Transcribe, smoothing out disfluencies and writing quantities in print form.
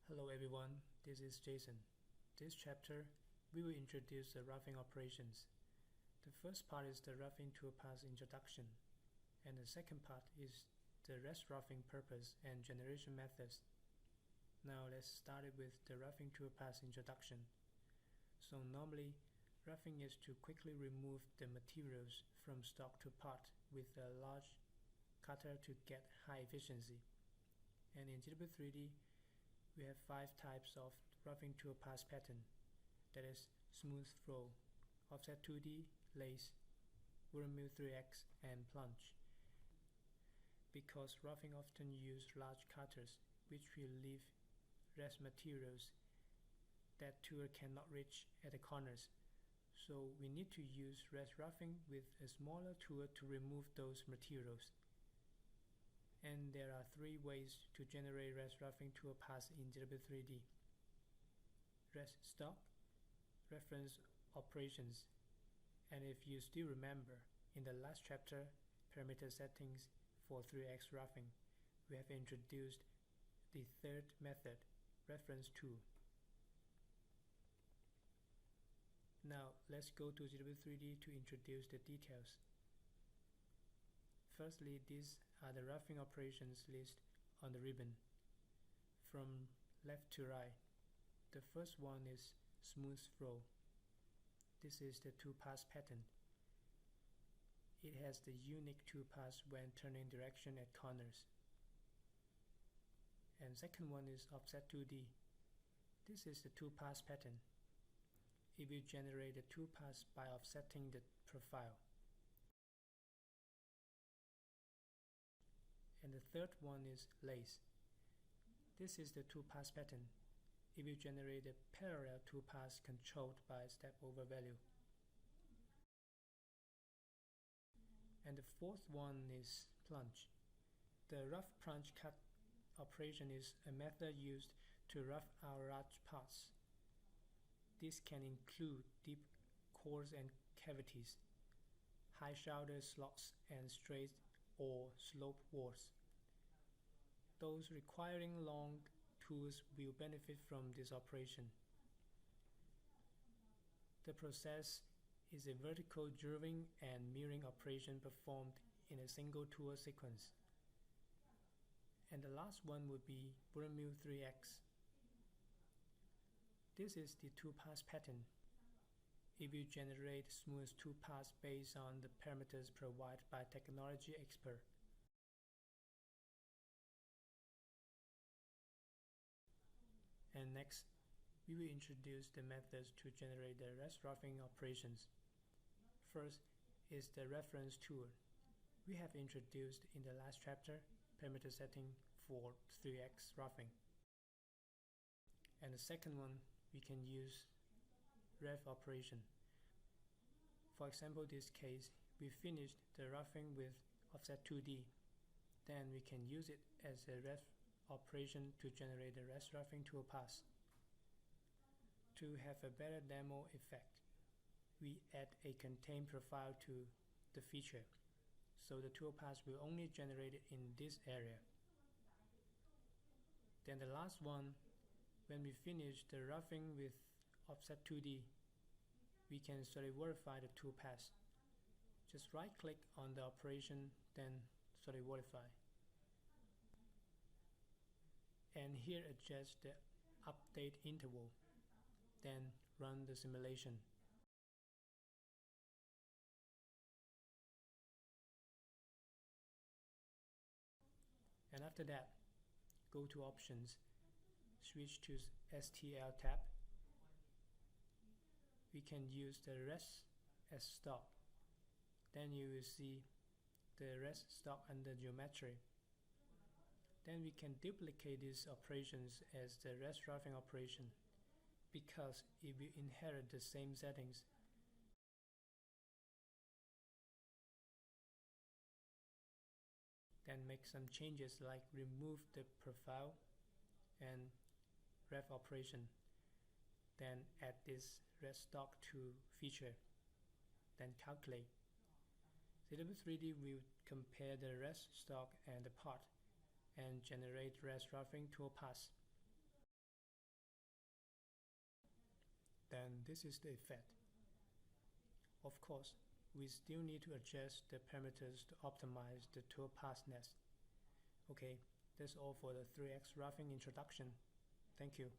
Hello everyone, this is Jason. This chapter, we will introduce the roughing operations. The first part is the roughing toolpath introduction, and the second part is the rest roughing purpose and generation methods. Now let's start it with the roughing toolpath introduction. So normally, roughing is to quickly remove the materials from stock to part with a large cutter to get high efficiency. And in ZW3D, we have 5 types of roughing toolpath pattern, that is smooth flow, offset 2D, lace, wooden mill 3X, and plunge. Because roughing often use large cutters, which will leave rest materials that tool cannot reach at the corners. So we need to use rest roughing with a smaller tool to remove those materials. And there are 3 ways to generate rest roughing toolpaths in ZW3D. Rest stock, reference operations, and if you still remember, in the last chapter, parameter settings for 3X roughing, we have introduced the third method, reference tool. Now let's go to ZW3D to introduce the details. Firstly, these are the roughing operations list on the ribbon, from left to right. The first one is smooth flow. This is the toolpath pattern. It has the unique toolpath when turning direction at corners. And second one is offset 2D. This is the toolpath pattern. It will generate the toolpath by offsetting the profile. And the third one is lace. This is the toolpath pattern. It will generate a parallel toolpath controlled by step over value. And the fourth one is plunge. The rough plunge cut operation is a method used to rough out large parts. This can include deep cores and cavities, high shoulder slots, and straight or slope walls. Those requiring long tools will benefit from this operation. The process is a vertical drilling and mirroring operation performed in a single tool sequence. And the last one would be wooden mill 3X. This is the toolpath pattern. It will generate smooth toolpaths based on the parameters provided by technology expert. And next, we will introduce the methods to generate the rest roughing operations. First is the reference tool. We have introduced in the last chapter parameter setting for 3X roughing. And the second one, we can use ref operation. For example, this case, we finished the roughing with offset 2D. Then we can use it as a ref operation to generate the rest roughing toolpath. To have a better demo effect, we add a contain profile to the feature, so the toolpath will only generate it in this area. Then the last one, when we finish the roughing with offset 2D, we can solid verify the toolpath. Just right click on the operation, then solid verify. And here adjust the update interval, then run the simulation. And after that, go to options, switch to STL tab. We can use the rest as stock. Then you will see the rest stock under geometry. Then we can duplicate these operations as the rest roughing operation because it will inherit the same settings. Then make some changes like remove the profile and ref operation. Then add this rest stock to feature. Then calculate. ZW3D will compare the rest stock and the part and generate rest roughing toolpaths. and this is the effect. Of course, we still need to adjust the parameters to optimize the tool path nest. Okay, that's all for the 3x roughing introduction. Thank you.